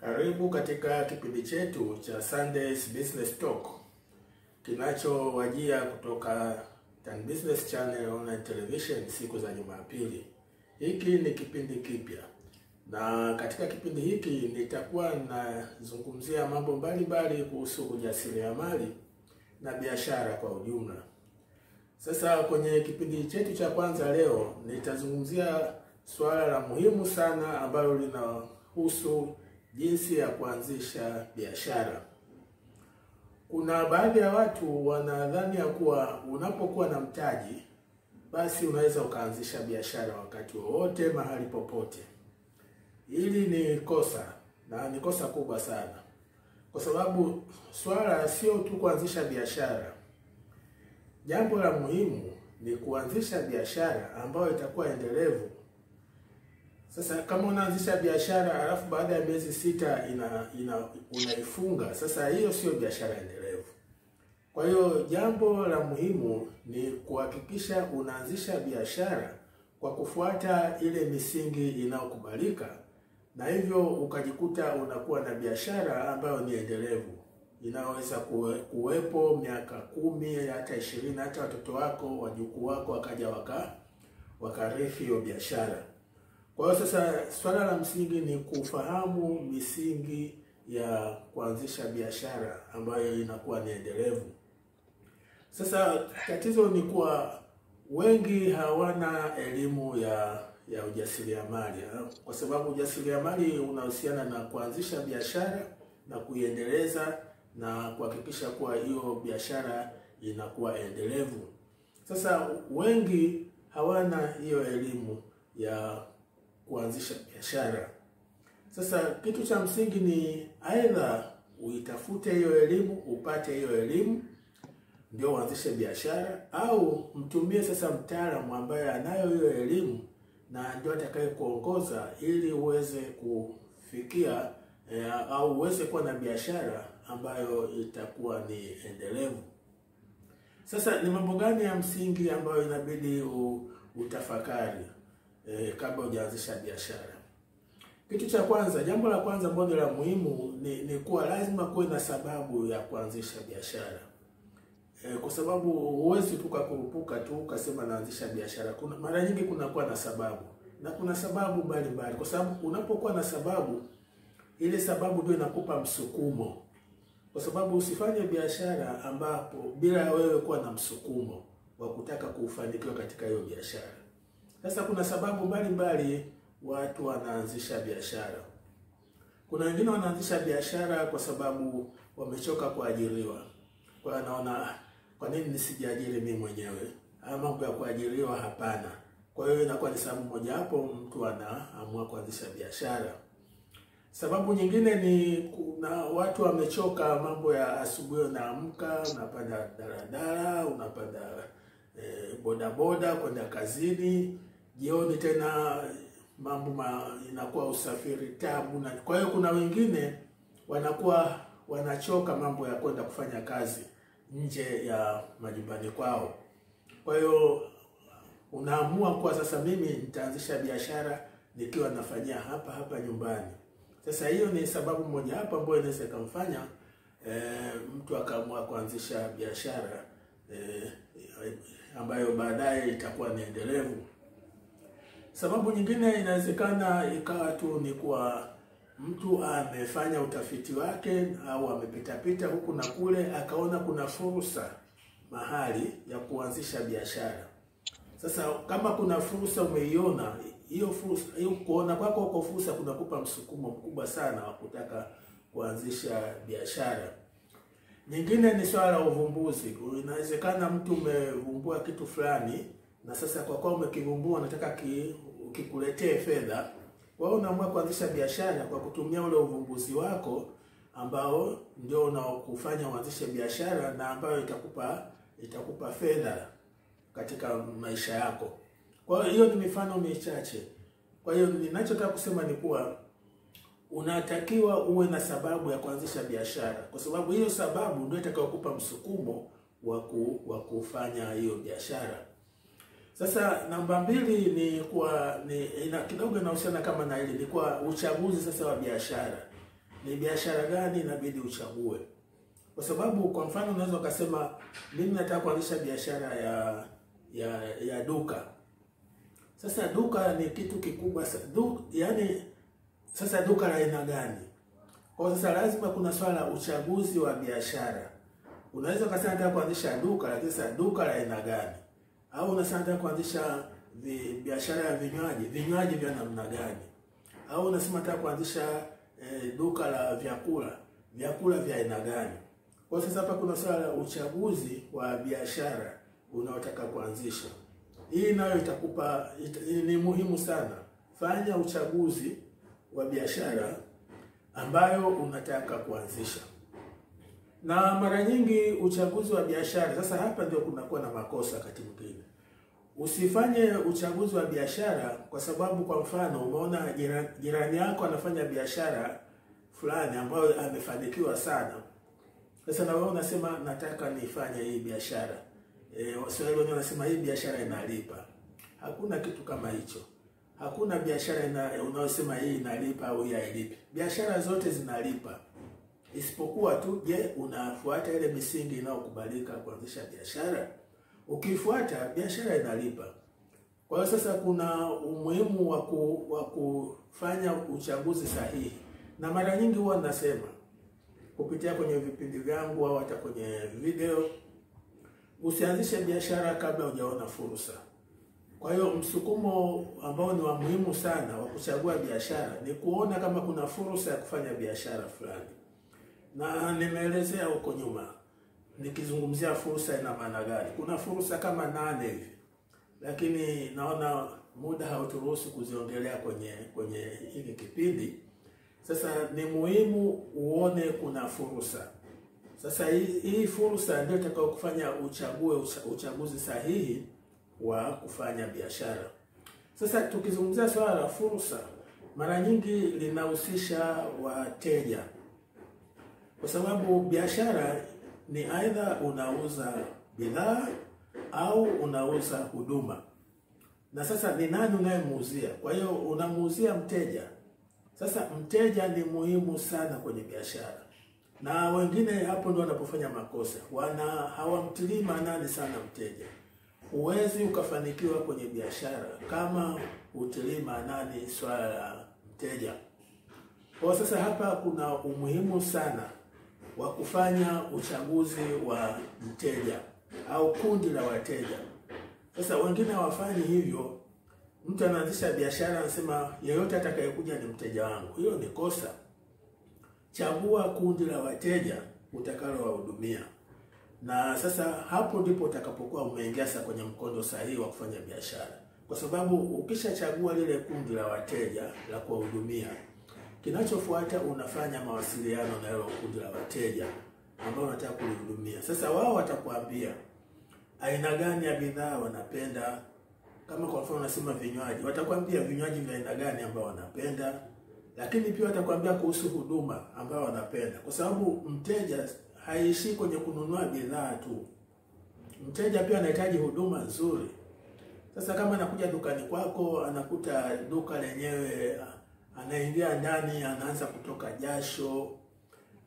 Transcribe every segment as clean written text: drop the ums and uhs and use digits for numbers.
Karibu katika kipindi chetu cha Sundays Business Talk kinachowajia kutoka Tan Business Channel Online Television siku za Jumapili. Hiki ni kipindi kipya. Na katika kipindi hiki nitakuwa nazungumzia mambo mbalimbali kuhusu ujasiriamali na biashara kwa ujumla. Sasa kwenye kipindi chetu cha kwanza leo nitazungumzia swala la muhimu sana ambalo linahusu jinsi ya kuanzisha biashara. Kuna baadhi ya watu wanadhani ya kuwa unapokuwa na mtaji basi unaweza ukaanzisha biashara wakati wowote mahali popote. Hili ni kosa, na ni kosa kubwa sana. Kwa sababu swala sio tu kuanzisha biashara. Jambo la muhimu ni kuanzisha biashara ambayo itakuwa endelevu. Sasa kama unaanzisha biashara alafu baada ya miezi 6 unaifunga, sasa hiyo sio biashara endelevu. Kwa hiyo jambo la muhimu ni kuhakikisha unaanzisha biashara kwa kufuata ile misingi inayokubalika, na hivyo ukajikuta unakuwa na biashara ambayo ni endelevu. Inaweza kuwepo miaka 10 hata 20, hata watoto wako, wajukuu wako wakaja wakarithi hiyo biashara. Kwa hiyo sasa swala la msingi ni kufahamu misingi ya kuanzisha biashara ambayo inakuwa ni endelevu. Sasa tatizo ni kuwa wengi hawana elimu ya ujasiriamali, kwa sababu ujasiriamali unahusiana na kuanzisha biashara na kuiendeleza na kuhakikisha kuwa hiyo biashara inakuwa endelevu. Sasa wengi hawana hiyo elimu ya kuanzisha biashara. Sasa kitu cha msingi ni aidha uitafute hiyo elimu, upate hiyo elimu ndio uanzishe biashara, au mtumie sasa mtaalamu ambaye anayo hiyo elimu na ndio atakaye kuongoza ili uweze kufikia au uweze kuwa na biashara ambayo itakuwa ni endelevu. Sasa ni mambo gani ya msingi ambayo inabidi utafakari kabla hujaanzisha biashara? Kitu cha kwanza, jambo la kwanza ambalo la muhimu ni kuwa lazima kuwe na sababu ya kuanzisha biashara. Kwa sababu huwezi tu kukurupuka tu ukasema naanzisha biashara. Mara nyingi kunakuwa na sababu. Na kuna sababu mbalimbali, kwa sababu unapokuwa na sababu, ile sababu ndio inakupa msukumo. Kwa sababu usifanye biashara ambapo bila wewe kuwa na msukumo wa kutaka kufanikiwa katika hiyo biashara. Sasa kuna sababu mbalimbali watu wanaanzisha biashara. Kuna wengine wanaanzisha biashara kwa sababu wamechoka kuajiriwa. Kwa anaona kwa nini nisijiajiri mimi mwenyewe? Ama mambo ya kuajiriwa hapana. Kwa hiyo inakuwa ni sababu moja hapo mtu anaamua kuanzisha biashara. Sababu nyingine ni kuna watu wamechoka mambo ya asubuhi, unaamka, unapanda daladala, unapanda bodaboda kwenda kazini, jioni tena mambo inakuwa usafiri tabu. Na kwa hiyo kuna wengine wanakuwa wanachoka mambo ya kwenda kufanya kazi nje ya majumbani kwao. Kwa hiyo unaamua kwa sasa mimi nitaanzisha biashara nikiwa nafanyia hapa nyumbani. Sasa hiyo ni sababu moja hapa ambayo inaweza kumfanya mtu akaamua kuanzisha biashara ambayo baadaye itakuwa ni endelevu. Sababu nyingine inawezekana ikawa tu ni kuwa mtu amefanya utafiti wake au amepita huku na kule akaona kuna fursa mahali ya kuanzisha biashara. Sasa kama kuna fursa umeiona, hiyo fursa, hiyo kuona kwako kwa fursa kunakupa msukumo mkubwa sana wa kutaka kuanzisha biashara. Nyingine ni swala la uvumbuzi. Inawezekana mtu umevumbua kitu fulani na sasa kwa kuwa umekivumbua unataka kikuletee fedha. Wewe unaamua kuanzisha biashara kwa kutumia ule uvumbuzi wako ambao ndio unaokufanya uanzishe biashara na ambayo itakupa fedha katika maisha yako. Kwa hiyo ni mifano michache. Kwa hiyo ninachotaka kusema ni kuwa unatakiwa uwe na sababu ya kuanzisha biashara, kwa sababu hiyo sababu ndio itakayokupa msukumo wa kufanya hiyo biashara. Sasa namba 2 ni kuwa kidogo inahusiana kama na hili, ni kwa uchaguzi sasa wa biashara. ni biashara gani inabidi uchague. Kwa sababu kwa mfano unaweza ukasema mimi nataka kuanzisha biashara ya duka. Sasa duka ni kitu kikubwa sana. Yaani sasa duka la aina gani? Kwa sasa lazima kuna swala la uchaguzi wa biashara. Unaweza ukasema nataka kuanzisha duka, lakini sasa duka la aina gani? Au unasema nataka kuanzisha biashara ya vinywaji vya namna gani? Au unasema nataka kuanzisha duka la vyakula vya aina gani? Kwa sasa hapa kuna swala la uchaguzi wa biashara unaotaka kuanzisha. Hii nayo ni muhimu sana. Fanya uchaguzi wa biashara ambayo unataka kuanzisha. Na mara nyingi uchaguzi wa biashara, sasa hapa ndio kunakuwa na makosa wakati mwingine. Usifanye uchaguzi wa biashara kwa sababu kwa mfano umeona jirani yako anafanya biashara fulani ambayo amefanikiwa sana. Sasa na wewe unasema nataka nifanye hii biashara. Waswahili wenyewe wanasema hii biashara inalipa. Hakuna kitu kama hicho. Hakuna biashara unayosema hii inalipa au hii hailipi. Biashara zote zinalipa. Isipokuwa tu, je, unafuata ile misingi inayokubalika kuanzisha biashara? Ukifuata, biashara inalipa. Kwa hiyo sasa kuna umuhimu wa kufanya uchaguzi sahihi. Na mara nyingi huwa nasema kupitia kwenye vipindi vyangu au hata kwenye video, usianzishe biashara kabla hujaona fursa. Kwa hiyo msukumo ambao ni wa muhimu sana wa kuchagua biashara ni kuona kama kuna fursa ya kufanya biashara fulani. Na nimeelezea huko nyuma nikizungumzia fursa ina maana gani. Kuna fursa kama 8 hivi. Lakini naona muda hauturuhusu kuziongelea kwenye hili kipindi. Sasa ni muhimu uone kuna fursa. Sasa hii fursa ndio itakayokufanya uchague uchaguzi sahihi wa kufanya biashara. Sasa tukizungumzia swala la fursa, mara nyingi linahusisha wateja. Kwa sababu biashara ni aidha unauza bidhaa au unauza huduma. Na sasa ni nani unayemuuzia? Kwa hiyo unamuuzia mteja. Sasa mteja ni muhimu sana kwenye biashara. Na wengine hapo ndio wanapofanya makosa. Hawamtilii maanani sana mteja. Huwezi ukafanikiwa kwenye biashara kama utilii maanani swala la mteja. Kwa sasa hapa kuna umuhimu sana wa kufanya uchaguzi wa mteja au kundi la wateja. Sasa wengine hawafanyi hivyo. Mtu anaanzisha biashara anasema yeyote atakayekuja ni mteja wangu. Hiyo ni kosa. Chagua kundi la wateja utakalowahudumia. Na sasa hapo ndipo utakapokuwa umeingia sasa kwenye mkondo sahihi wa kufanya biashara. Kwa sababu ukishachagua lile kundi la wateja la kuwahudumia, kinachofuata unafanya mawasiliano na hilo kundi la wateja ambao unataka kulihudumia. Sasa wao watakwambia aina gani ya bidhaa wanapenda. Kama kwa mfano unasema vinywaji, watakwambia vinywaji vya aina gani ambao wanapenda. Lakini pia watakwambia kuhusu huduma ambao wanapenda. Kwa sababu mteja haishi kwenye kununua bidhaa tu. Mteja pia anahitaji huduma nzuri. Sasa kama anakuja dukani kwako, anakuta duka lenyewe, anaingia ndani anaanza kutoka jasho,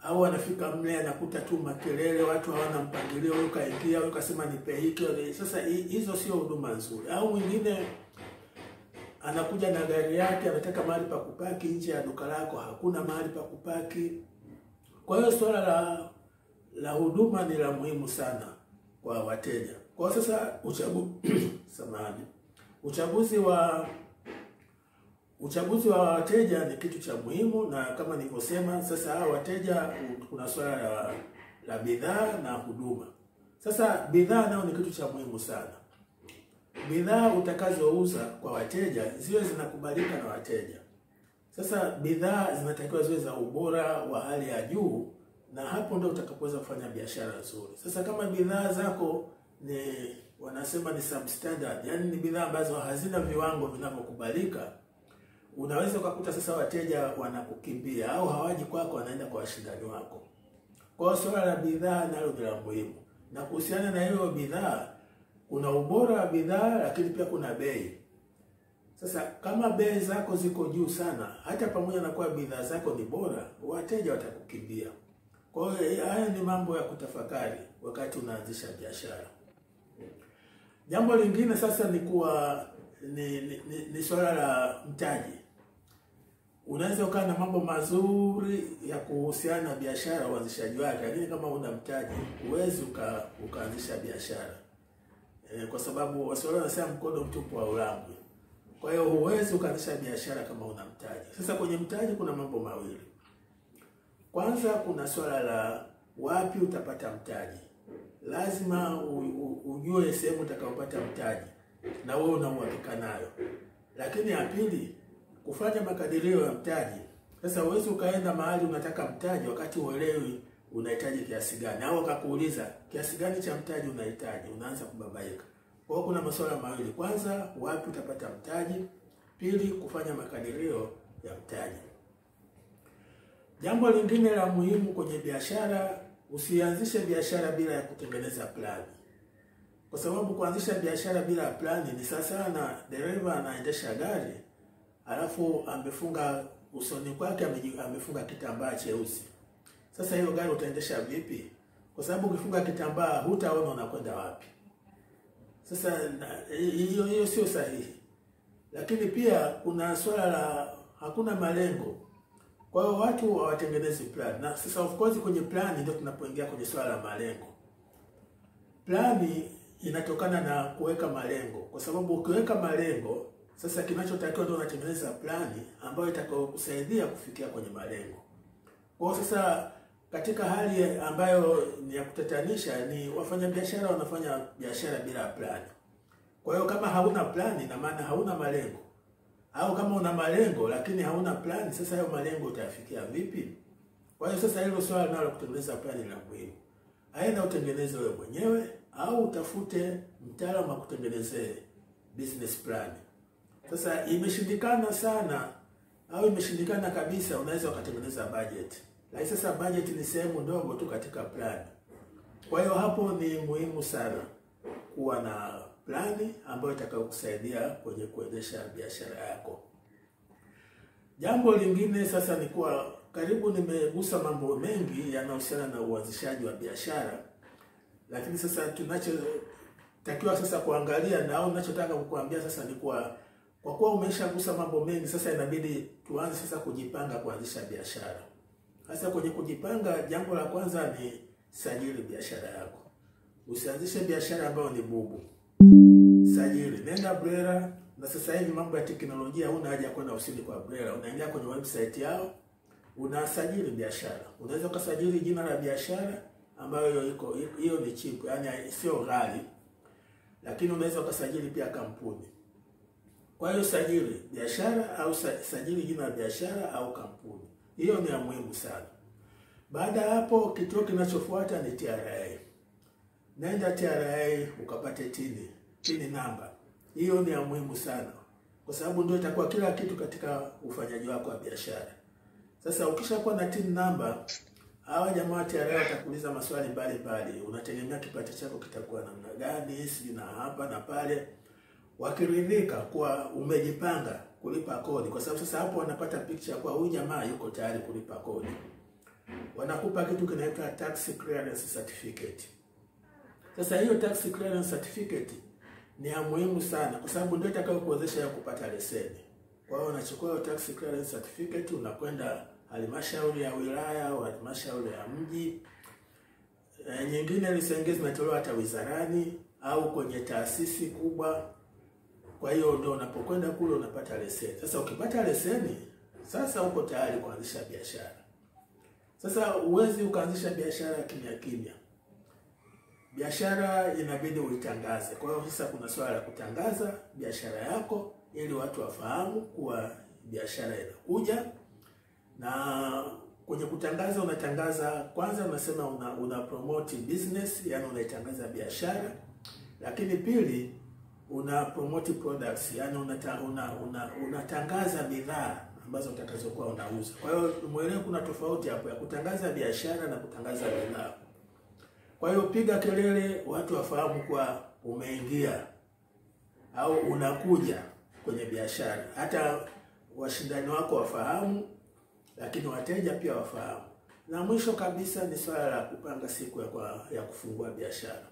au anafika mle anakuta tu makelele, watu hawana mpangilio, huyo kaingia, huyo kasema nipe hiki. Sasa hizo sio huduma nzuri. Au mwingine anakuja na gari yake, anataka mahali pa kupaki nje ya duka lako, hakuna mahali pa kupaki. Kwa hiyo swala la huduma ni la muhimu sana kwa wateja. Kwa sasa uchaguzi wa wateja ni kitu cha muhimu, na kama nilivyosema sasa wateja kuna swala la bidhaa na huduma. Sasa bidhaa nao ni kitu cha muhimu sana. Bidhaa utakazouza kwa wateja ziwe zinakubalika na wateja. Sasa bidhaa zinatakiwa ziwe za ubora wa hali ya juu, na hapo ndio utakapoweza kufanya biashara nzuri. Sasa kama bidhaa zako wanasema ni substandard, yani ni bidhaa ambazo hazina viwango vinavyokubalika, unaweza kukuta sasa wateja wanakukimbia au hawaji kwako, wanaenda kwa washindani wako. Kwa swala la bidhaa nalo ni la muhimu. Na kuhusiana na hiyo bidhaa, kuna ubora wa bidhaa lakini pia kuna bei. Sasa kama bei zako ziko juu sana, hata pamoja na kuwa bidhaa zako ni bora, wateja watakukimbia. Kwa hiyo haya ni mambo ya kutafakari wakati unaanzisha biashara. Jambo lingine sasa ni kuwa ni swala la mtaji. Unaweza ukawa na mambo mazuri ya kuhusiana na biashara uanzishaji wake, lakini kama una mtaji huwezi ukaanzisha biashara. Kwa sababu Waswahili wanasema mkono mtupu haulambwi. Kwa hiyo huwezi ukaanzisha biashara kama una mtaji. Sasa kwenye mtaji kuna mambo mawili. Kwanza kuna swala la wapi utapata mtaji. Lazima ujue sehemu utakayopata mtaji na wewe una uhakika nayo. Lakini ya pili, kufanya makadirio ya mtaji. Sasa huwezi ukaenda mahali unataka mtaji wakati uelewi unahitaji kiasi gani, au akakuuliza kiasi gani cha mtaji unahitaji, unaanza kubabaika. Kwa hiyo kuna masuala mawili. Kwanza, wapi utapata mtaji. Pili, kufanya makadirio ya mtaji. Jambo lingine la muhimu kwenye biashara, usianzishe biashara bila ya kutengeneza plani. Kwa sababu kuanzisha biashara bila plani ni sasa na dereva anaendesha gari, alafu amefunga usoni kwake amefunga kitambaa cheusi. Sasa hiyo gari utaendesha vipi? Kwa sababu ukifunga kitambaa hutaona unakwenda wapi. Sasa hiyo sio sahihi. Lakini pia kuna swala la hakuna malengo. Kwa hiyo watu hawatengenezi plan. Na sasa of course kwenye plani ndio tunapoingia kwenye swala la malengo. Plani inatokana na kuweka malengo. Kwa sababu ukiweka malengo, sasa kinachotakiwa ndio unatengeneza plani ambayo itakayokusaidia kufikia kwenye malengo. Kwa sasa katika hali ambayo ni ya kutatanisha ni wafanyabiashara wanafanya biashara bila plani. Kwa hiyo kama hauna plani na maana hauna malengo. Au kama una malengo lakini hauna plani, sasa hayo malengo utayafikia vipi? Kwa hiyo sasa hilo swala nalo kutengeneza plani la muhimu. Aidha utengeneze wewe mwenyewe au utafute mtaalamu wa kutengenezea business plan. Sasa imeshindikana sana au imeshindikana kabisa, unaweza ukatengeneza budget. Lakini sasa budget ni sehemu ndogo tu katika plan. Kwa hiyo hapo ni muhimu sana kuwa na plani ambayo itakayokusaidia kwenye kuendesha biashara yako. Jambo lingine sasa ni kuwa karibu nimegusa mambo mengi yanayohusiana na uanzishaji wa biashara. Lakini sasa tunachotakiwa sasa kuangalia na au ninachotaka kukuambia sasa ni kwa kuwa umeshagusa mambo mengi, sasa inabidi tuanze sasa kujipanga kuanzisha biashara. Sasa kwenye kujipanga, jambo la kwanza ni sajili biashara yako. Usianzishe biashara ambayo ni bubu. Sajili, nenda BRELA, na sasa hivi mambo ya teknolojia huna haja kwenda ofisini kwa BRELA. Unaingia kwenye website yao, unasajili biashara. Unaweza kusajili jina la biashara ambayo hiyo ni cheap, yani sio ghali. Lakini unaweza kusajili pia kampuni. Kwa hiyo sajili biashara au sajili jina la biashara au kampuni. Hiyo ni ya muhimu sana. Baada hapo kituo kinachofuata ni TRA. Nenda TRA ukapate TIN namba. Hiyo ni ya muhimu sana. Kwa sababu ndio itakuwa kila kitu katika ufanyaji wako wa biashara. Sasa ukishakuwa na TIN namba, hawa jamaa wa TRA watakuuliza maswali mbalimbali. Unategemea kipato chako kitakuwa namna gani, si na hapa na pale. Wakiridhika kuwa umejipanga kulipa kodi, kwa sababu sasa hapo wanapata picture kwa huyu jamaa yuko tayari kulipa kodi. Wanakupa kitu kinaitwa tax clearance certificate. Sasa hiyo tax clearance certificate ni ya muhimu sana kwa sababu ndio itakayokuwezesha kupata leseni. Kwa hiyo unachukua hiyo tax clearance certificate, unakwenda halmashauri ya wilaya au halmashauri ya mji. Nyingine leseni zinatolewa hata wizarani au kwenye taasisi kubwa. Kwa hiyo ndio unapokwenda kule unapata leseni. Sasa ukipata leseni, sasa uko tayari kuanzisha biashara. Sasa uwezi ukaanzisha biashara kimya kimya. Biashara inabidi uitangaze. Kwa hiyo sasa kuna swala la kutangaza biashara yako ili watu wafahamu kuwa biashara inakuja. Na kwenye kutangaza unatangaza, kwanza unasema una promote business, yani unaitangaza biashara. Lakini pili una promote products, yani unatangaza bidhaa ambazo utakazokuwa unauza. Kwa hiyo muelewe kuna tofauti hapo ya kutangaza biashara na kutangaza bidhaa. Kwa hiyo piga kelele watu wafahamu kwa umeingia au unakuja. kwenye biashara, hata washindani wako wafahamu, lakini wateja pia wafahamu. Na mwisho kabisa ni swala la kupanga siku ya kufungua biashara.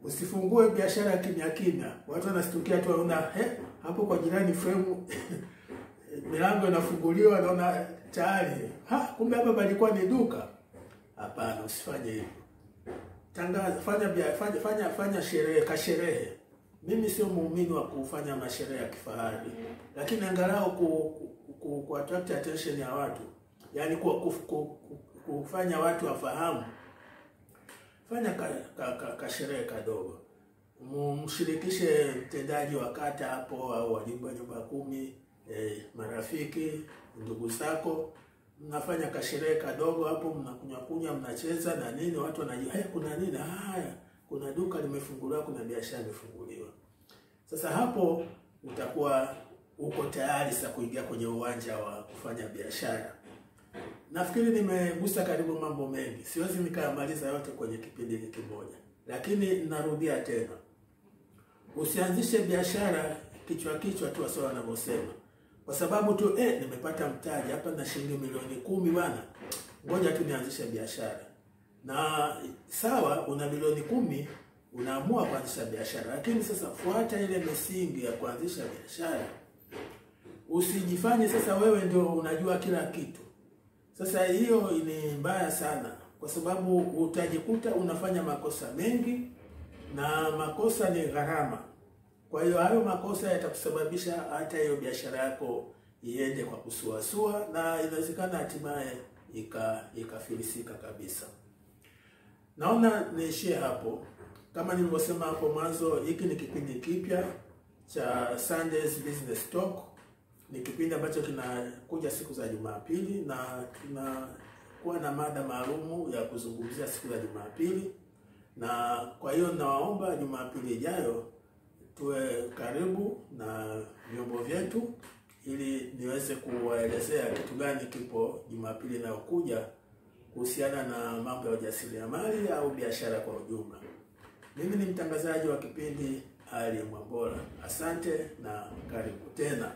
Usifungue biashara kimya kimya. Watu wanastukia tu waona hapo kwa jirani frame milango inafunguliwa, naona tayari kumbe hapa palikuwa ni duka. Hapana, usifanye hivyo. Tangaza, fanya sherehe, kasherehe. Mimi sio muumini wa kufanya masherehe ya kifahari, lakini angalau ku attract attention ya watu. Yaani kufanya watu wafahamu. Fanya kasherehe kadogo. Mshirikishe mtendaji wa kata hapo au walimu wa nyumba 10, marafiki, ndugu zako. Mnafanya kasherehe kadogo hapo, mnakunywa, mnacheza na nini, watu wanajua kuna nini, kuna duka limefunguliwa, kuna biashara imefunguliwa. Sasa hapo utakuwa uko tayari sasa kuingia kwenye uwanja wa kufanya biashara. Nafikiri nimegusa karibu mambo mengi. Siwezi nikamaliza yote kwenye kipindi kimoja. Lakini narudia tena. Usianzishe biashara kichwa tu wasio wanavyosema. Kwa sababu tu nimepata mtaji hapa na shilingi milioni 10 bwana. Ngoja tu nianzishe biashara. Na sawa, una milioni 10, unaamua kuanzisha biashara. Lakini sasa fuata ile misingi ya kuanzisha biashara. Usijifanye sasa wewe ndio unajua kila kitu. Sasa hiyo ni mbaya sana, kwa sababu utajikuta unafanya makosa mengi, na makosa ni gharama. Kwa hiyo hayo makosa yatakusababisha hata hiyo biashara yako iende kwa kusuasua, na inawezekana hatimaye ikafilisika kabisa. Naona niishie hapo. Kama nilivyosema hapo mwanzo, hiki ni kipindi kipya cha Sundays Business Talk. Ni kipindi ambacho kinakuja siku za Jumapili, na tunakuwa na mada maalumu ya kuzungumzia siku za Jumapili. Na kwa hiyo nawaomba Jumapili ijayo tuwe karibu na vyombo vyetu, ili niweze kuwaelezea kitu gani kipo Jumapili inayokuja kuhusiana na mambo ya ujasiriamali au biashara kwa ujumla. Mimi ni mtangazaji wa kipindi Ali Mwambola. Asante na karibu tena.